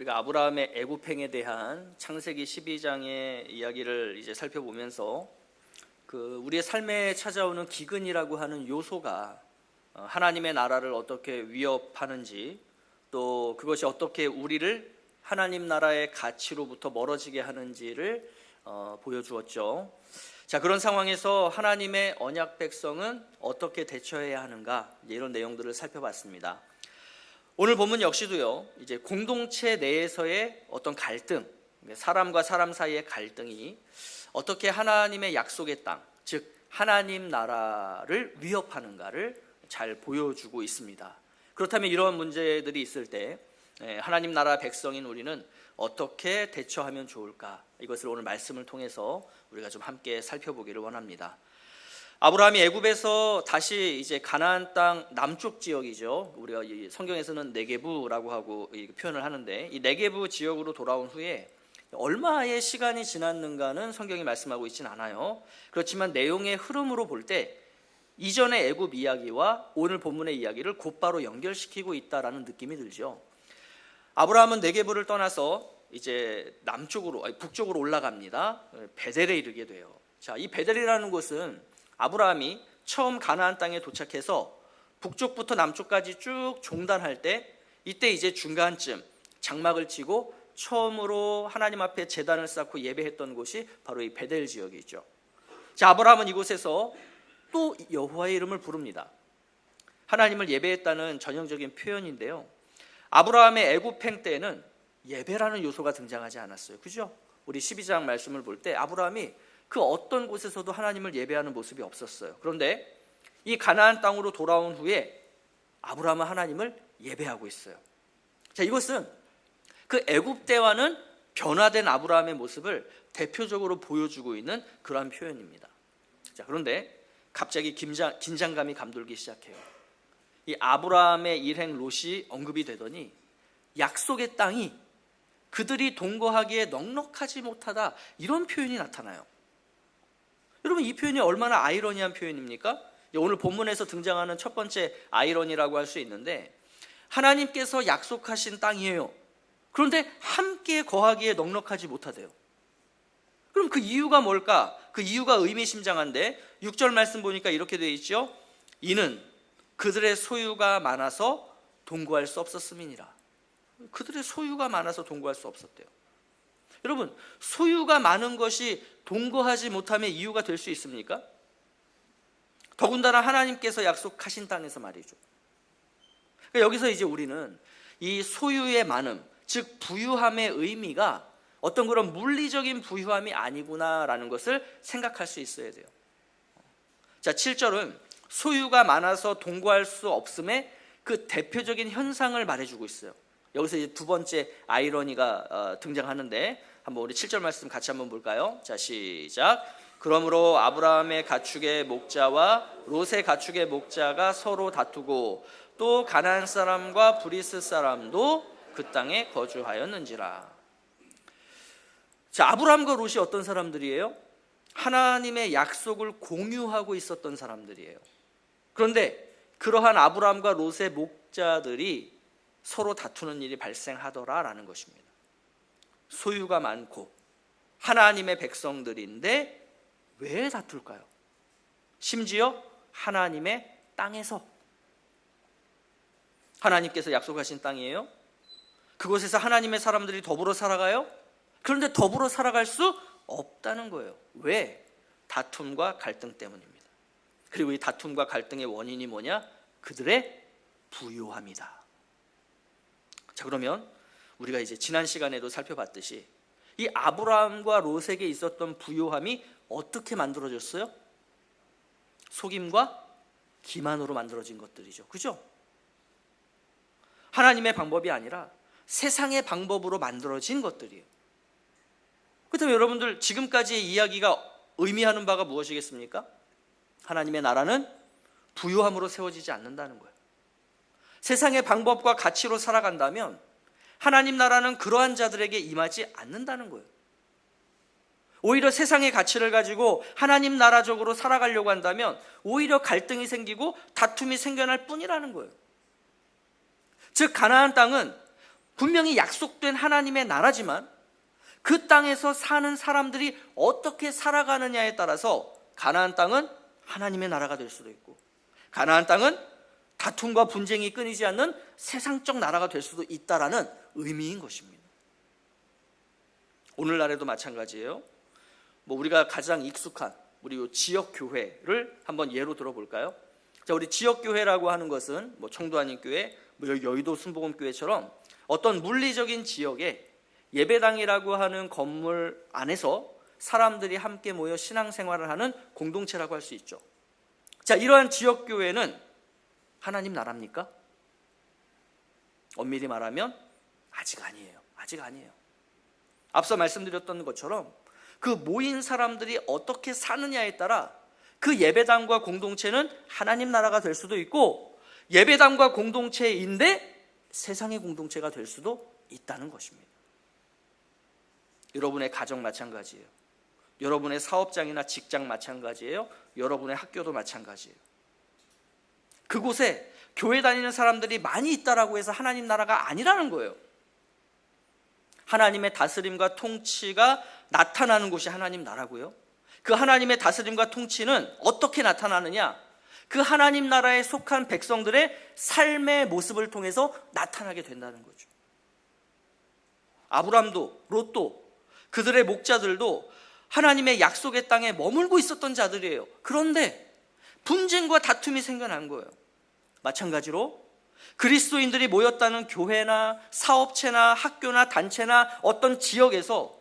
우리가 아브라함의 애굽행에 대한 창세기 12장의 이야기를 이제 살펴보면서 우리의 삶에 찾아오는 기근이라고 하는 요소가 하나님의 나라를 어떻게 위협하는지, 또 그것이 어떻게 우리를 하나님 나라의 가치로부터 멀어지게 하는지를 보여주었죠. 자, 그런 상황에서 하나님의 언약 백성은 어떻게 대처해야 하는가, 이런 내용들을 살펴봤습니다. 오늘 본문 역시도요, 이제 공동체 내에서의 어떤 갈등, 사람과 사람 사이의 갈등이 어떻게 하나님의 약속의 땅, 즉 하나님 나라를 위협하는가를 잘 보여주고 있습니다. 그렇다면 이러한 문제들이 있을 때 하나님 나라 백성인 우리는 어떻게 대처하면 좋을까? 이것을 오늘 말씀을 통해서 우리가 좀 함께 살펴보기를 원합니다. 아브라함이 애굽에서 다시 이제 가나안 땅 남쪽 지역이죠. 우리가 성경에서는 네게부라고 하고 표현을 하는데, 이 네게부 지역으로 돌아온 후에 얼마의 시간이 지났는가는 성경이 말씀하고 있진 않아요. 그렇지만 내용의 흐름으로 볼 때 이전의 애굽 이야기와 오늘 본문의 이야기를 곧바로 연결시키고 있다라는 느낌이 들죠. 아브라함은 네게부를 떠나서 이제 북쪽으로 올라갑니다. 베델에 이르게 돼요. 자, 이 베델이라는 곳은 아브라함이 처음 가나안 땅에 도착해서 북쪽부터 남쪽까지 쭉 종단할 때, 이때 이제 중간쯤 장막을 치고 처음으로 하나님 앞에 제단을 쌓고 예배했던 곳이 바로 이 베델 지역이죠. 자, 아브라함은 이곳에서 또 여호와의 이름을 부릅니다. 하나님을 예배했다는 전형적인 표현인데요, 아브라함의 애굽행 때에는 예배라는 요소가 등장하지 않았어요. 그죠? 우리 12장 말씀을 볼 때 아브라함이 그 어떤 곳에서도 하나님을 예배하는 모습이 없었어요. 그런데 이 가나안 땅으로 돌아온 후에 아브라함은 하나님을 예배하고 있어요. 자, 이것은 그 애굽 때와는 변화된 아브라함의 모습을 대표적으로 보여주고 있는 그러한 표현입니다. 자, 그런데 갑자기 긴장감이 감돌기 시작해요. 이 아브라함의 일행 롯이 언급이 되더니 약속의 땅이 그들이 동거하기에 넉넉하지 못하다, 이런 표현이 나타나요. 여러분, 이 표현이 얼마나 아이러니한 표현입니까? 오늘 본문에서 등장하는 첫 번째 아이러니라고 할 수 있는데, 하나님께서 약속하신 땅이에요. 그런데 함께 거하기에 넉넉하지 못하대요. 그럼 그 이유가 뭘까? 그 이유가 의미심장한데 6절 말씀 보니까 이렇게 되어 있죠. 이는 그들의 소유가 많아서 동거할 수 없었음이니라. 그들의 소유가 많아서 동거할 수 없었대요. 여러분, 소유가 많은 것이 동거하지 못함의 이유가 될 수 있습니까? 더군다나 하나님께서 약속하신 땅에서 말이죠. 그러니까 여기서 이제 우리는 이 소유의 많음, 즉 부유함의 의미가 어떤 그런 물리적인 부유함이 아니구나라는 것을 생각할 수 있어야 돼요. 자, 7절은 소유가 많아서 동거할 수 없음의 그 대표적인 현상을 말해주고 있어요. 여기서 이제 두 번째 아이러니가 등장하는데, 한번 우리 7절 말씀 같이 한번 볼까요? 자, 시작. 그러므로 아브라함의 가축의 목자와 롯의 가축의 목자가 서로 다투고 또 가나안 사람과 브리스 사람도 그 땅에 거주하였는지라. 자, 아브라함과 롯이 어떤 사람들이에요? 하나님의 약속을 공유하고 있었던 사람들이에요. 그런데 그러한 아브라함과 롯의 목자들이 서로 다투는 일이 발생하더라라는 것입니다. 소유가 많고 하나님의 백성들인데 왜 다툴까요? 심지어 하나님의 땅에서. 하나님께서 약속하신 땅이에요. 그곳에서 하나님의 사람들이 더불어 살아가요. 그런데 더불어 살아갈 수 없다는 거예요. 왜? 다툼과 갈등 때문입니다. 그리고 이 다툼과 갈등의 원인이 뭐냐? 그들의 부요함이다. 자, 그러면 우리가 이제 지난 시간에도 살펴봤듯이 이 아브라함과 롯에게 있었던 부요함이 어떻게 만들어졌어요? 속임과 기만으로 만들어진 것들이죠. 그죠? 하나님의 방법이 아니라 세상의 방법으로 만들어진 것들이에요. 그렇다면 여러분들, 지금까지의 이야기가 의미하는 바가 무엇이겠습니까? 하나님의 나라는 부요함으로 세워지지 않는다는 거예요. 세상의 방법과 가치로 살아간다면 하나님 나라는 그러한 자들에게 임하지 않는다는 거예요. 오히려 세상의 가치를 가지고 하나님 나라적으로 살아가려고 한다면 오히려 갈등이 생기고 다툼이 생겨날 뿐이라는 거예요. 즉 가나안 땅은 분명히 약속된 하나님의 나라지만 그 땅에서 사는 사람들이 어떻게 살아가느냐에 따라서 가나안 땅은 하나님의 나라가 될 수도 있고, 가나안 땅은 다툼과 분쟁이 끊이지 않는 세상적 나라가 될 수도 있다라는 의미인 것입니다. 오늘날에도 마찬가지예요. 우리가 가장 익숙한 우리 지역 교회를 한번 예로 들어볼까요? 자, 우리 지역 교회라고 하는 것은 청도하님 교회, 여의도 순복음 교회처럼 어떤 물리적인 지역에 예배당이라고 하는 건물 안에서 사람들이 함께 모여 신앙생활을 하는 공동체라고 할 수 있죠. 자, 이러한 지역 교회는 하나님 나라입니까? 엄밀히 말하면 아직 아니에요. 아직 아니에요. 앞서 말씀드렸던 것처럼 그 모인 사람들이 어떻게 사느냐에 따라 그 예배당과 공동체는 하나님 나라가 될 수도 있고, 예배당과 공동체인데 세상의 공동체가 될 수도 있다는 것입니다. 여러분의 가정 마찬가지예요. 여러분의 사업장이나 직장 마찬가지예요. 여러분의 학교도 마찬가지예요. 그곳에 교회 다니는 사람들이 많이 있다라고 해서 하나님 나라가 아니라는 거예요. 하나님의 다스림과 통치가 나타나는 곳이 하나님 나라고요. 그 하나님의 다스림과 통치는 어떻게 나타나느냐? 그 하나님 나라에 속한 백성들의 삶의 모습을 통해서 나타나게 된다는 거죠. 아브람도, 롯도, 그들의 목자들도 하나님의 약속의 땅에 머물고 있었던 자들이에요. 그런데 분쟁과 다툼이 생겨난 거예요. 마찬가지로 그리스도인들이 모였다는 교회나 사업체나 학교나 단체나 어떤 지역에서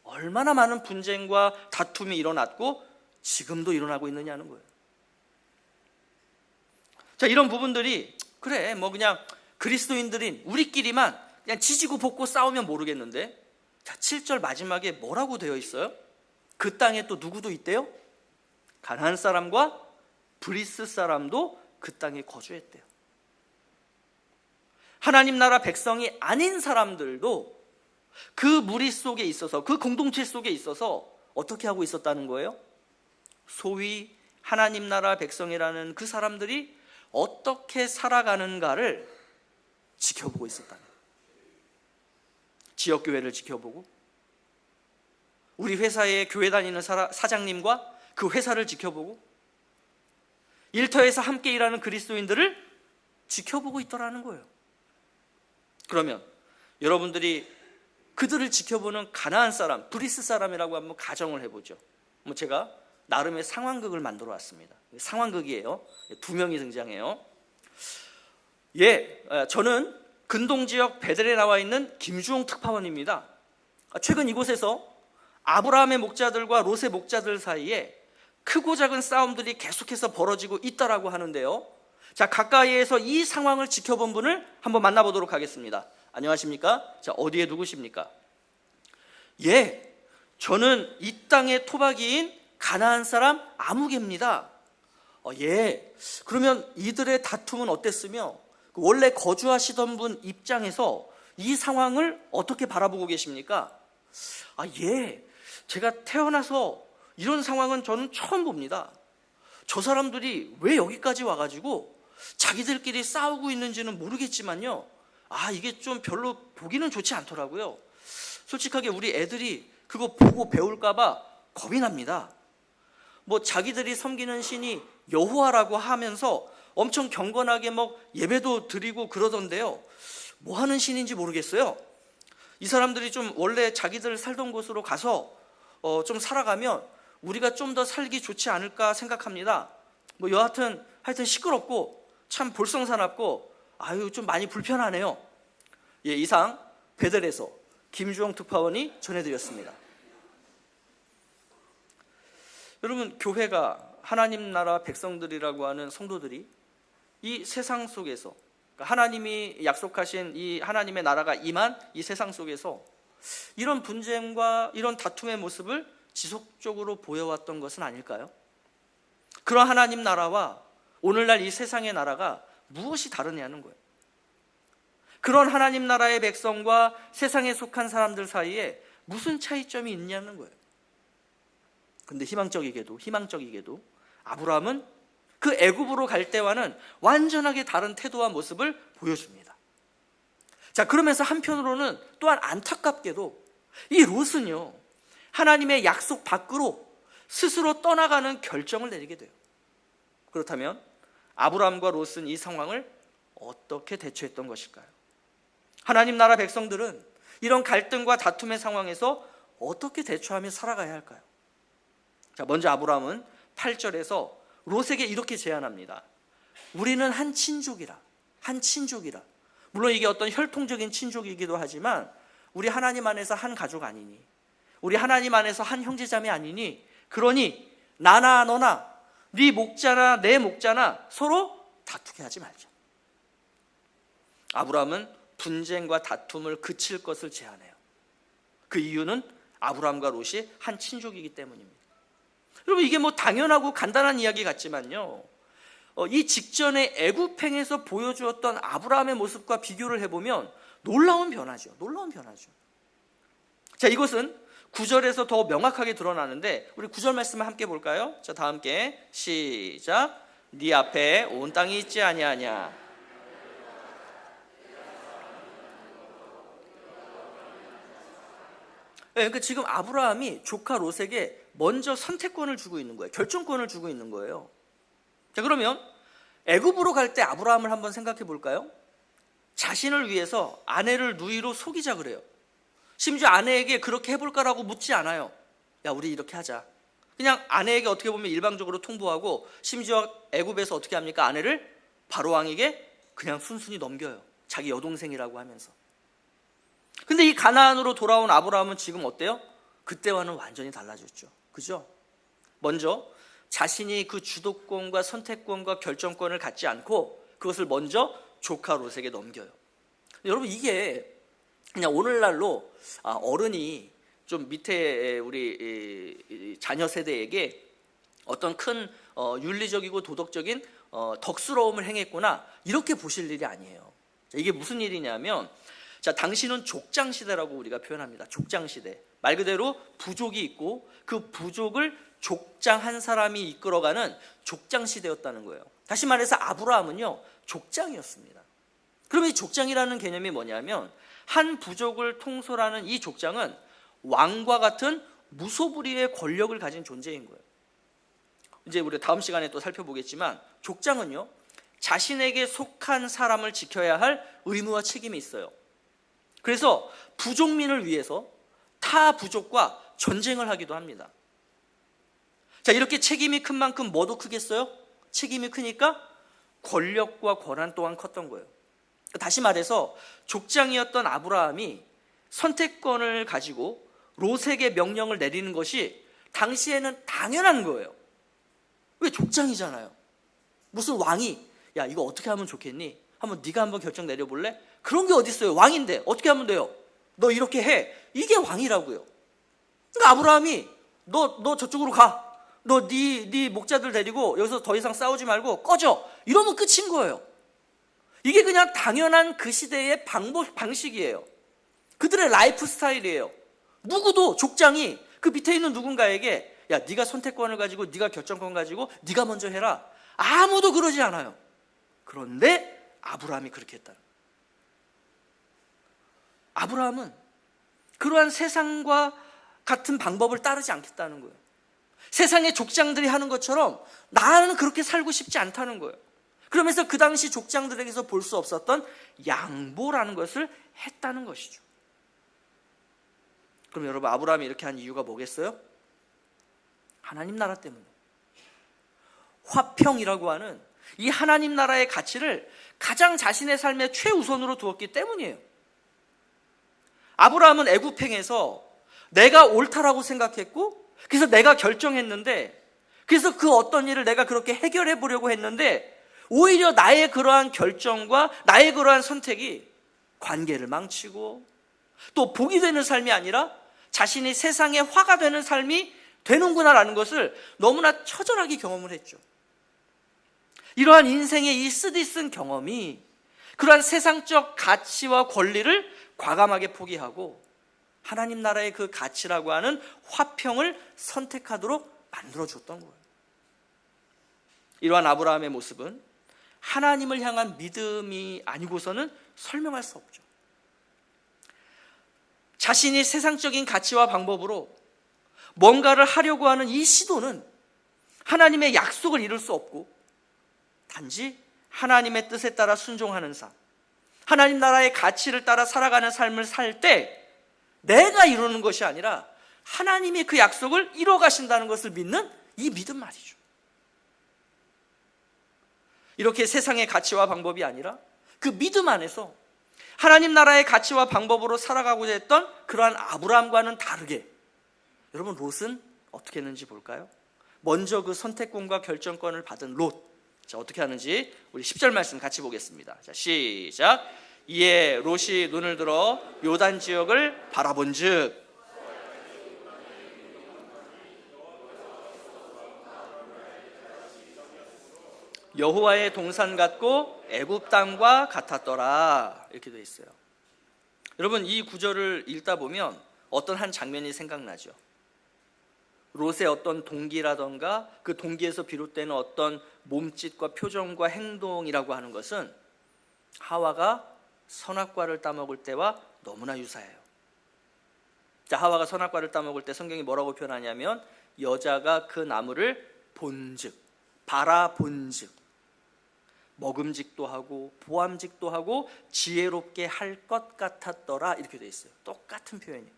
얼마나 많은 분쟁과 다툼이 일어났고 지금도 일어나고 있느냐는 거예요. 자, 이런 부분들이 그래 그냥 그리스도인들인 우리끼리만 그냥 지지고 볶고 싸우면 모르겠는데, 자, 7절 마지막에 뭐라고 되어 있어요? 그 땅에 또 누구도 있대요? 가나안 사람과 브리스 사람도 그 땅에 거주했대요. 하나님 나라 백성이 아닌 사람들도 그 무리 속에 있어서, 그 공동체 속에 있어서 어떻게 하고 있었다는 거예요? 소위 하나님 나라 백성이라는 그 사람들이 어떻게 살아가는가를 지켜보고 있었다는 거예요. 지역교회를 지켜보고, 우리 회사에 교회 다니는 사장님과 그 회사를 지켜보고, 일터에서 함께 일하는 그리스도인들을 지켜보고 있더라는 거예요. 그러면 여러분들이 그들을 지켜보는 가나안 사람, 브리스 사람이라고 한번 가정을 해보죠. 제가 나름의 상황극을 만들어 왔습니다. 상황극이에요. 2명이 등장해요. 저는 근동지역 베델에 나와 있는 김주홍 특파원입니다. 최근 이곳에서 아브라함의 목자들과 롯의 목자들 사이에 크고 작은 싸움들이 계속해서 벌어지고 있다라고 하는데요. 자, 가까이에서 이 상황을 지켜본 분을 한번 만나보도록 하겠습니다. 안녕하십니까? 자, 어디에 누구십니까? 저는 이 땅의 토박이인 가나안 사람 아무개입니다. 그러면 이들의 다툼은 어땠으며 원래 거주하시던 분 입장에서 이 상황을 어떻게 바라보고 계십니까? 제가 태어나서 이런 상황은 저는 처음 봅니다. 저 사람들이 왜 여기까지 와가지고 자기들끼리 싸우고 있는지는 모르겠지만요, 이게 좀 별로 보기는 좋지 않더라고요. 솔직하게 우리 애들이 그거 보고 배울까봐 겁이 납니다. 자기들이 섬기는 신이 여호와라고 하면서 엄청 경건하게 예배도 드리고 그러던데요, 뭐 하는 신인지 모르겠어요. 이 사람들이 좀 원래 자기들 살던 곳으로 가서 좀 살아가면 우리가 좀 더 살기 좋지 않을까 생각합니다. 하여튼 시끄럽고 참 볼썽사납고 좀 많이 불편하네요. 이상 베델에서 김주홍 특파원이 전해드렸습니다. 여러분, 교회가 하나님 나라 백성들이라고 하는 성도들이 이 세상 속에서, 하나님이 약속하신 이 하나님의 나라가 임한 이 세상 속에서 이런 분쟁과 이런 다툼의 모습을 지속적으로 보여왔던 것은 아닐까요? 그런 하나님 나라와 오늘날 이 세상의 나라가 무엇이 다르냐는 거예요. 그런 하나님 나라의 백성과 세상에 속한 사람들 사이에 무슨 차이점이 있냐는 거예요. 근데 희망적이게도 아브라함은 그 애굽으로 갈 때와는 완전하게 다른 태도와 모습을 보여줍니다. 자, 그러면서 한편으로는 또한 안타깝게도 이 롯은요, 하나님의 약속 밖으로 스스로 떠나가는 결정을 내리게 돼요. 그렇다면 아브라함과 롯은 이 상황을 어떻게 대처했던 것일까요? 하나님 나라 백성들은 이런 갈등과 다툼의 상황에서 어떻게 대처하며 살아가야 할까요? 자, 먼저 아브라함은 8절에서 롯에게 이렇게 제안합니다. 우리는 한 친족이라. 물론 이게 어떤 혈통적인 친족이기도 하지만 우리 하나님 안에서 한 가족 아니니, 우리 하나님 안에서 한 형제자매 아니니, 그러니 나나 너나 네 목자나 내 목자나 서로 다투게 하지 말자. 아브라함은 분쟁과 다툼을 그칠 것을 제안해요. 그 이유는 아브라함과 롯이 한 친족이기 때문입니다. 여러분, 이게 뭐 당연하고 간단한 이야기 같지만요, 이 직전에 애굽행에서 보여주었던 아브라함의 모습과 비교를 해보면 놀라운 변화죠. 자, 이것은 9절에서 더 명확하게 드러나는데 우리 9절 말씀을 함께 볼까요? 자, 다 함께 시작. 네 앞에 온 땅이 있지 아니하냐. 그러니까 지금 아브라함이 조카 롯에게 먼저 선택권을 주고 있는 거예요. 결정권을 주고 있는 거예요. 자, 그러면 애굽으로 갈 때 아브라함을 한번 생각해 볼까요? 자신을 위해서 아내를 누이로 속이자 그래요. 심지어 아내에게 그렇게 해볼까라고 묻지 않아요. 야, 우리 이렇게 하자. 그냥 아내에게 어떻게 보면 일방적으로 통보하고, 심지어 애굽에서 어떻게 합니까? 아내를 바로왕에게 그냥 순순히 넘겨요. 자기 여동생이라고 하면서. 근데 이 가나안으로 돌아온 아브라함은 지금 어때요? 그때와는 완전히 달라졌죠. 그죠? 먼저 자신이 그 주도권과 선택권과 결정권을 갖지 않고 그것을 먼저 조카 롯에게 넘겨요. 여러분, 이게 그냥 오늘날로 어른이 좀 밑에 우리 자녀 세대에게 어떤 큰 윤리적이고 도덕적인 덕스러움을 행했구나, 이렇게 보실 일이 아니에요. 이게 무슨 일이냐면, 자, 당시는 족장시대라고 우리가 표현합니다. 족장시대. 말 그대로 부족이 있고 그 부족을 족장 한 사람이 이끌어가는 족장시대였다는 거예요. 다시 말해서 아브라함은요, 족장이었습니다. 그럼 이 족장이라는 개념이 뭐냐면, 한 부족을 통솔하는 이 족장은 왕과 같은 무소불위의 권력을 가진 존재인 거예요. 이제 우리 다음 시간에 또 살펴보겠지만, 족장은요, 자신에게 속한 사람을 지켜야 할 의무와 책임이 있어요. 그래서 부족민을 위해서 타 부족과 전쟁을 하기도 합니다. 자, 이렇게 책임이 큰 만큼 뭐도 크겠어요? 책임이 크니까 권력과 권한 또한 컸던 거예요. 다시 말해서 족장이었던 아브라함이 선택권을 가지고 롯에게 명령을 내리는 것이 당시에는 당연한 거예요. 왜? 족장이잖아요. 무슨 왕이 야, 이거 어떻게 하면 좋겠니? 한번 네가 한번 결정 내려볼래? 그런 게 어디 있어요? 왕인데 어떻게 하면 돼요? 너 이렇게 해. 이게 왕이라고요. 그러니까 아브라함이 너 저쪽으로 가. 너 네 목자들 데리고 여기서 더 이상 싸우지 말고 꺼져. 이러면 끝인 거예요. 이게 그냥 당연한 그 시대의 방식이에요. 그들의 라이프 스타일이에요. 누구도 족장이 그 밑에 있는 누군가에게 야, 네가 선택권을 가지고 네가 결정권 가지고 네가 먼저 해라. 아무도 그러지 않아요. 그런데 아브라함이 그렇게 했다. 아브라함은 그러한 세상과 같은 방법을 따르지 않겠다는 거예요. 세상의 족장들이 하는 것처럼 나는 그렇게 살고 싶지 않다는 거예요. 그러면서 그 당시 족장들에게서 볼 수 없었던 양보라는 것을 했다는 것이죠. 그럼 여러분, 아브라함이 이렇게 한 이유가 뭐겠어요? 하나님 나라 때문에. 화평이라고 하는 이 하나님 나라의 가치를 가장 자신의 삶의 최우선으로 두었기 때문이에요. 아브라함은 애굽행에서 내가 옳다라고 생각했고, 그래서 내가 결정했는데, 그래서 그 어떤 일을 내가 그렇게 해결해 보려고 했는데, 오히려 나의 그러한 결정과 나의 그러한 선택이 관계를 망치고 또 복이 되는 삶이 아니라 자신이 세상에 화가 되는 삶이 되는구나라는 것을 너무나 처절하게 경험을 했죠. 이러한 인생의 이 쓰디쓴 경험이 그러한 세상적 가치와 권리를 과감하게 포기하고 하나님 나라의 그 가치라고 하는 화평을 선택하도록 만들어줬던 거예요. 이러한 아브라함의 모습은 하나님을 향한 믿음이 아니고서는 설명할 수 없죠. 자신이 세상적인 가치와 방법으로 뭔가를 하려고 하는 이 시도는 하나님의 약속을 이룰 수 없고 단지 하나님의 뜻에 따라 순종하는 삶, 하나님 나라의 가치를 따라 살아가는 삶을 살 때 내가 이루는 것이 아니라 하나님이 그 약속을 이뤄 가신다는 것을 믿는 이 믿음 말이죠. 이렇게 세상의 가치와 방법이 아니라 그 믿음 안에서 하나님 나라의 가치와 방법으로 살아가고자 했던 그러한 아브라함과는 다르게 여러분 롯은 어떻게 했는지 볼까요? 먼저 그 선택권과 결정권을 받은 롯, 자 어떻게 하는지 우리 10절 말씀 같이 보겠습니다. 자 시작. 이에 롯이 눈을 들어 요단 지역을 바라본즉 여호와의 동산 같고 애굽 땅과 같았더라, 이렇게 되어 있어요. 여러분 이 구절을 읽다 보면 어떤 한 장면이 생각나죠. 롯의 어떤 동기라던가 그 동기에서 비롯되는 어떤 몸짓과 표정과 행동이라고 하는 것은 하와가 선악과를 따먹을 때와 너무나 유사해요. 자, 하와가 선악과를 따먹을 때 성경이 뭐라고 표현하냐면 여자가 그 나무를 본즉, 바라본즉 먹음직도 하고 보암직도 하고 지혜롭게 할 것 같았더라, 이렇게 돼 있어요. 똑같은 표현이에요.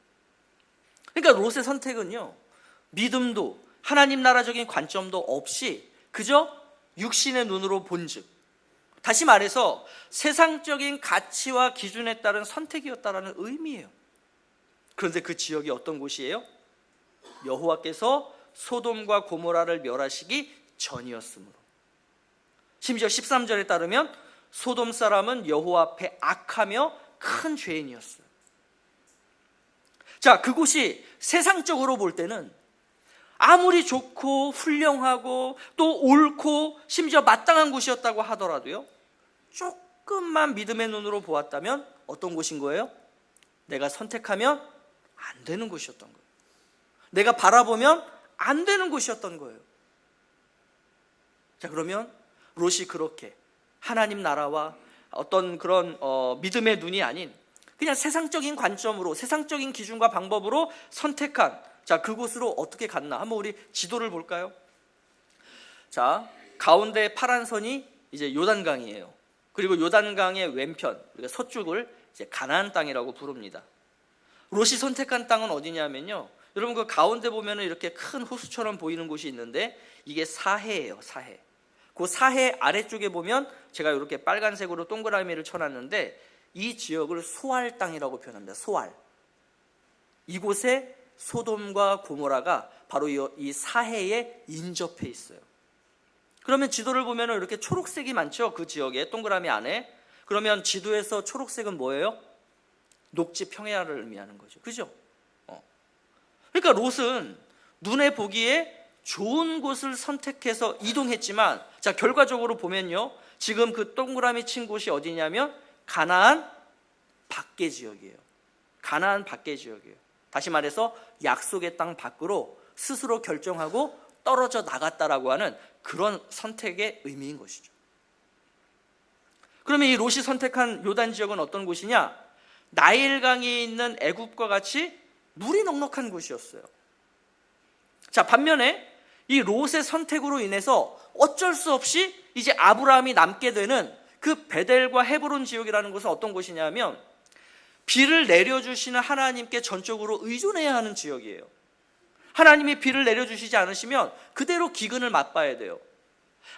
그러니까 롯의 선택은요, 믿음도 하나님 나라적인 관점도 없이 그저 육신의 눈으로 본즉, 다시 말해서 세상적인 가치와 기준에 따른 선택이었다라는 의미예요. 그런데 그 지역이 어떤 곳이에요? 여호와께서 소돔과 고모라를 멸하시기 전이었으므로, 심지어 13절에 따르면 소돔 사람은 여호와 앞에 악하며 큰 죄인이었어요. 자, 그곳이 세상적으로 볼 때는 아무리 좋고 훌륭하고 또 옳고 심지어 마땅한 곳이었다고 하더라도요, 조금만 믿음의 눈으로 보았다면 어떤 곳인 거예요? 내가 선택하면 안 되는 곳이었던 거예요. 내가 바라보면 안 되는 곳이었던 거예요. 자, 그러면 롯이 그렇게 하나님 나라와 어떤 그런 믿음의 눈이 아닌 그냥 세상적인 관점으로, 세상적인 기준과 방법으로 선택한, 자, 그곳으로 어떻게 갔나? 한번 우리 지도를 볼까요? 자, 가운데 파란 선이 이제 요단강이에요. 그리고 요단강의 왼편, 우리가 서쪽을 이제 가나안 땅이라고 부릅니다. 롯이 선택한 땅은 어디냐면요, 여러분 그 가운데 보면은 이렇게 큰 호수처럼 보이는 곳이 있는데 이게 사해예요. 사해. 그 사해 아래쪽에 보면 제가 이렇게 빨간색으로 동그라미를 쳐놨는데 이 지역을 소알 땅이라고 표현합니다. 소알. 이곳에 소돔과 고모라가 바로 이 사해에 인접해 있어요. 그러면 지도를 보면 이렇게 초록색이 많죠, 그 지역에 동그라미 안에. 그러면 지도에서 초록색은 뭐예요? 녹지 평야를 의미하는 거죠. 그죠? 그러니까 롯은 눈에 보기에 좋은 곳을 선택해서 이동했지만, 자, 결과적으로 보면요, 지금 그 동그라미 친 곳이 어디냐면 가나안 밖의 지역이에요. 가나안 밖의 지역이에요. 다시 말해서 약속의 땅 밖으로 스스로 결정하고 떨어져 나갔다라고 하는 그런 선택의 의미인 것이죠. 그러면 이 롯이 선택한 요단 지역은 어떤 곳이냐? 나일강이 있는 애굽과 같이 물이 넉넉한 곳이었어요. 자, 반면에 이 롯의 선택으로 인해서 어쩔 수 없이 이제 아브라함이 남게 되는 그 베델과 헤브론 지역이라는 곳은 어떤 곳이냐면 비를 내려주시는 하나님께 전적으로 의존해야 하는 지역이에요. 하나님이 비를 내려주시지 않으시면 그대로 기근을 맛봐야 돼요.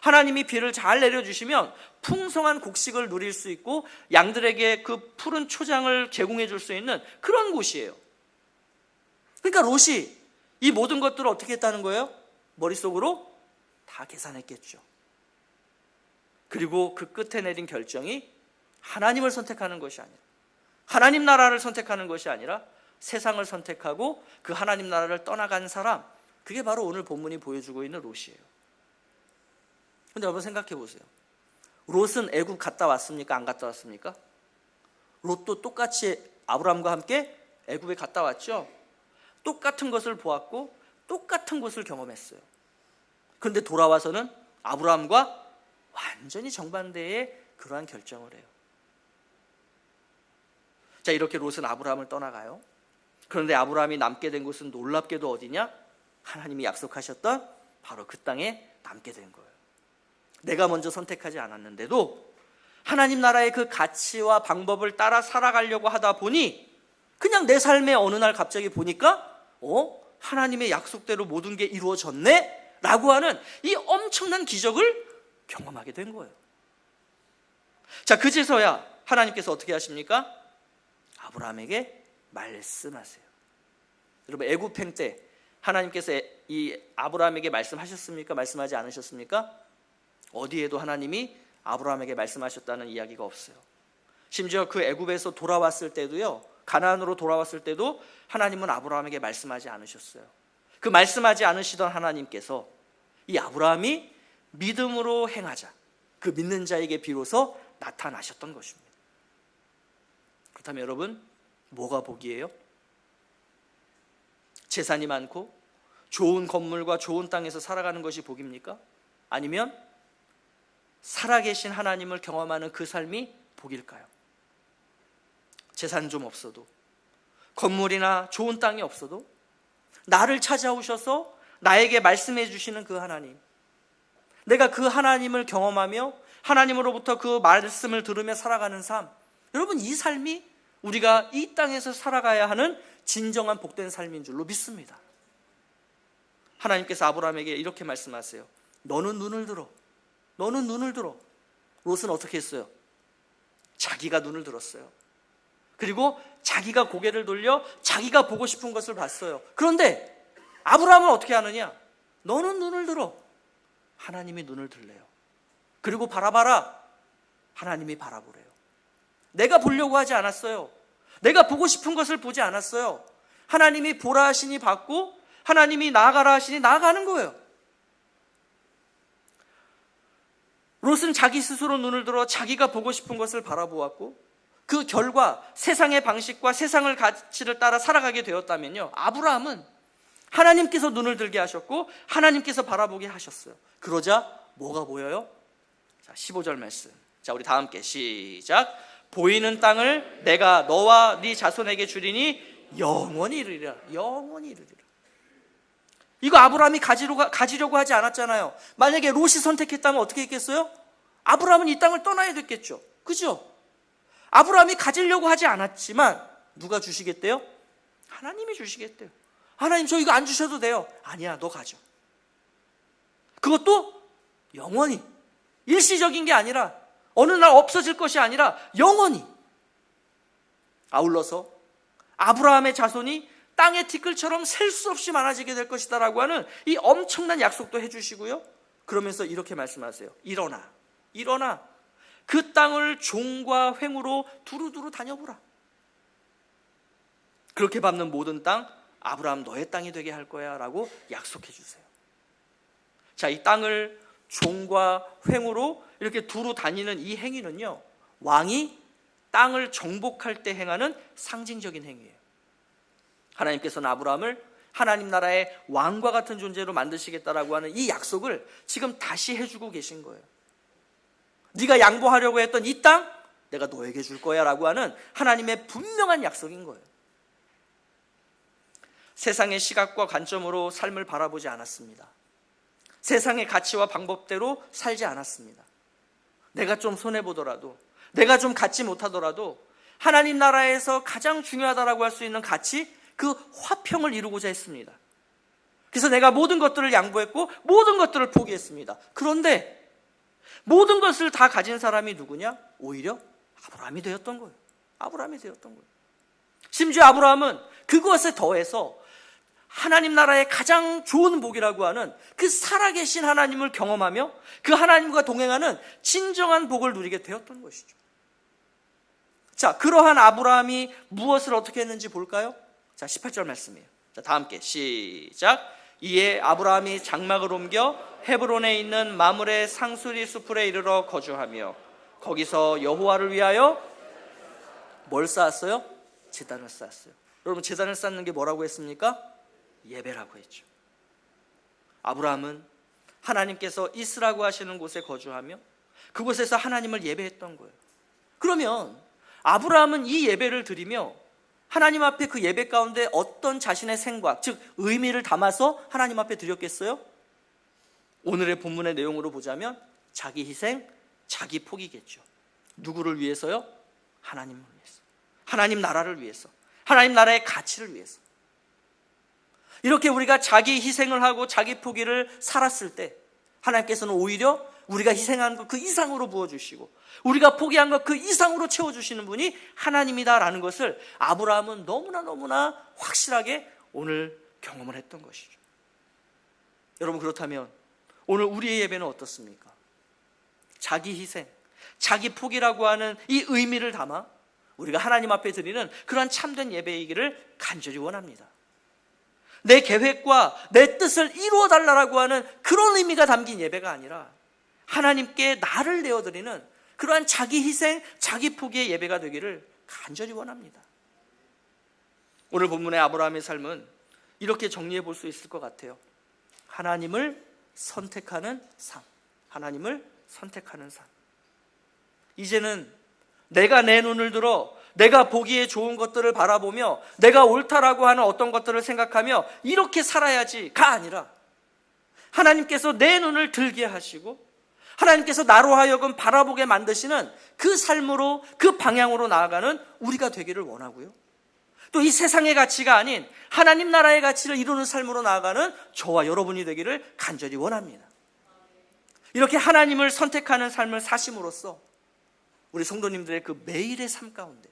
하나님이 비를 잘 내려주시면 풍성한 곡식을 누릴 수 있고 양들에게 그 푸른 초장을 제공해 줄 수 있는 그런 곳이에요. 그러니까 롯이 이 모든 것들을 어떻게 했다는 거예요? 머릿속으로 다 계산했겠죠. 그리고 그 끝에 내린 결정이 하나님을 선택하는 것이 아니라, 하나님 나라를 선택하는 것이 아니라 세상을 선택하고 그 하나님 나라를 떠나간 사람, 그게 바로 오늘 본문이 보여주고 있는 롯이에요. 근데 여러분 생각해 보세요. 롯은 애굽 갔다 왔습니까? 안 갔다 왔습니까? 롯도 똑같이 아브라함과 함께 애굽에 갔다 왔죠. 똑같은 것을 보았고 똑같은 것을 경험했어요. 그런데 돌아와서는 아브라함과 완전히 정반대의 그러한 결정을 해요. 자, 이렇게 롯은 아브라함을 떠나가요. 그런데 아브라함이 남게 된 곳은 놀랍게도 어디냐? 하나님이 약속하셨던 바로 그 땅에 남게 된 거예요. 내가 먼저 선택하지 않았는데도 하나님 나라의 그 가치와 방법을 따라 살아가려고 하다 보니 그냥 내 삶에 어느 날 갑자기 보니까 하나님의 약속대로 모든 게 이루어졌네? 라고 하는 이 엄청난 기적을 경험하게 된 거예요. 자, 그제서야 하나님께서 어떻게 하십니까? 아브라함에게 말씀하세요. 여러분, 애굽행 때 하나님께서 이 아브라함에게 말씀하셨습니까? 말씀하지 않으셨습니까? 어디에도 하나님이 아브라함에게 말씀하셨다는 이야기가 없어요. 심지어 그 애굽에서 돌아왔을 때도요, 가나안으로 돌아왔을 때도 하나님은 아브라함에게 말씀하지 않으셨어요. 그 말씀하지 않으시던 하나님께서 이 아브라함이 믿음으로 행하자, 그 믿는 자에게 비로소 나타나셨던 것입니다. 그렇다면 여러분, 뭐가 복이에요? 재산이 많고 좋은 건물과 좋은 땅에서 살아가는 것이 복입니까? 아니면 살아계신 하나님을 경험하는 그 삶이 복일까요? 재산 좀 없어도, 건물이나 좋은 땅이 없어도 나를 찾아오셔서 나에게 말씀해 주시는 그 하나님, 내가 그 하나님을 경험하며 하나님으로부터 그 말씀을 들으며 살아가는 삶, 여러분, 이 삶이 우리가 이 땅에서 살아가야 하는 진정한 복된 삶인 줄로 믿습니다. 하나님께서 아브라함에게 이렇게 말씀하세요. 너는 눈을 들어. 너는 눈을 들어. 롯은 어떻게 했어요? 자기가 눈을 들었어요. 그리고 자기가 고개를 돌려 자기가 보고 싶은 것을 봤어요. 그런데 아브라함은 어떻게 하느냐? 너는 눈을 들어. 하나님이 눈을 들래요. 그리고 바라봐라. 하나님이 바라보래요. 내가 보려고 하지 않았어요. 내가 보고 싶은 것을 보지 않았어요. 하나님이 보라 하시니 봤고, 하나님이 나아가라 하시니 나아가는 거예요. 롯은 자기 스스로 눈을 들어 자기가 보고 싶은 것을 바라보았고, 그 결과 세상의 방식과 세상의 가치를 따라 살아가게 되었다면요, 아브라함은 하나님께서 눈을 들게 하셨고 하나님께서 바라보게 하셨어요. 그러자 뭐가 보여요? 자, 15절 말씀. 자, 우리 다 함께 시작. 보이는 땅을 내가 너와 네 자손에게 주리니 영원히 이르리라. 영원히 이르리라. 이거 아브라함이 가지려고 하지 않았잖아요. 만약에 롯이 선택했다면 어떻게 했겠어요? 아브라함은 이 땅을 떠나야 됐겠죠. 그죠? 아브라함이 가지려고 하지 않았지만 누가 주시겠대요? 하나님이 주시겠대요. 하나님, 저 이거 안 주셔도 돼요. 아니야, 너 가져. 그것도 영원히, 일시적인 게 아니라, 어느 날 없어질 것이 아니라 영원히. 아울러서 아브라함의 자손이 땅의 티끌처럼 셀 수 없이 많아지게 될 것이다 라고 하는 이 엄청난 약속도 해주시고요, 그러면서 이렇게 말씀하세요. 일어나, 일어나, 그 땅을 종과 횡으로 두루두루 다녀보라. 그렇게 밟는 모든 땅, 아브라함 너의 땅이 되게 할 거야 라고 약속해 주세요. 자, 이 땅을 종과 횡으로 이렇게 두루 다니는 이 행위는요, 왕이 땅을 정복할 때 행하는 상징적인 행위예요. 하나님께서는 아브라함을 하나님 나라의 왕과 같은 존재로 만드시겠다라고 하는 이 약속을 지금 다시 해주고 계신 거예요. 네가 양보하려고 했던 이 땅 내가 너에게 줄 거야 라고 하는 하나님의 분명한 약속인 거예요. 세상의 시각과 관점으로 삶을 바라보지 않았습니다. 세상의 가치와 방법대로 살지 않았습니다. 내가 좀 손해보더라도, 내가 좀 갖지 못하더라도 하나님 나라에서 가장 중요하다라고 할 수 있는 가치, 그 화평을 이루고자 했습니다. 그래서 내가 모든 것들을 양보했고 모든 것들을 포기했습니다. 그런데 모든 것을 다 가진 사람이 누구냐? 오히려 아브라함이 되었던 거예요. 아브라함이 되었던 거예요. 심지어 아브라함은 그것에 더해서 하나님 나라의 가장 좋은 복이라고 하는 그 살아계신 하나님을 경험하며 그 하나님과 동행하는 진정한 복을 누리게 되었던 것이죠. 자, 그러한 아브라함이 무엇을 어떻게 했는지 볼까요? 자, 18절 말씀이에요. 자, 다 함께 시작. 이에 아브라함이 장막을 옮겨 헤브론에 있는 마므레 상수리 숲에 이르러 거주하며 거기서 여호와를 위하여 뭘 쌓았어요? 제단을 쌓았어요. 여러분, 제단을 쌓는 게 뭐라고 했습니까? 예배라고 했죠. 아브라함은 하나님께서 이스라고 하시는 곳에 거주하며 그곳에서 하나님을 예배했던 거예요. 그러면 아브라함은 이 예배를 드리며 하나님 앞에 그 예배 가운데 어떤 자신의 생각, 즉 의미를 담아서 하나님 앞에 드렸겠어요? 오늘의 본문의 내용으로 보자면 자기 희생, 자기 포기겠죠. 누구를 위해서요? 하나님을 위해서, 하나님 나라를 위해서, 하나님 나라의 가치를 위해서. 이렇게 우리가 자기 희생을 하고 자기 포기를 살았을 때 하나님께서는 오히려 우리가 희생한 것 그 이상으로 부어주시고 우리가 포기한 것 그 이상으로 채워주시는 분이 하나님이다라는 것을 아브라함은 너무나 확실하게 오늘 경험을 했던 것이죠. 여러분, 그렇다면 오늘 우리의 예배는 어떻습니까? 자기 희생, 자기 포기라고 하는 이 의미를 담아 우리가 하나님 앞에 드리는 그러한 참된 예배이기를 간절히 원합니다. 내 계획과 내 뜻을 이루어 달라고 하는 그런 의미가 담긴 예배가 아니라 하나님께 나를 내어드리는 그러한 자기 희생, 자기 포기의 예배가 되기를 간절히 원합니다. 오늘 본문의 아브라함의 삶은 이렇게 정리해 볼 수 있을 것 같아요. 하나님을 선택하는 삶, 하나님을 선택하는 삶. 이제는 내가 내 눈을 들어 내가 보기에 좋은 것들을 바라보며 내가 옳다라고 하는 어떤 것들을 생각하며 이렇게 살아야지가 아니라 하나님께서 내 눈을 들게 하시고 하나님께서 나로 하여금 바라보게 만드시는 그 삶으로, 그 방향으로 나아가는 우리가 되기를 원하고요. 또 이 세상의 가치가 아닌 하나님 나라의 가치를 이루는 삶으로 나아가는 저와 여러분이 되기를 간절히 원합니다. 이렇게 하나님을 선택하는 삶을 사심으로써 우리 성도님들의 그 매일의 삶 가운데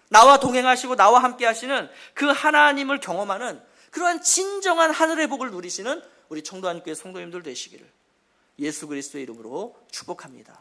나와 동행하시고 나와 함께 하시는 그 하나님을 경험하는 그러한 진정한 하늘의 복을 누리시는 우리 청도한교회 성도님들 되시기를 예수 그리스도의 이름으로 축복합니다.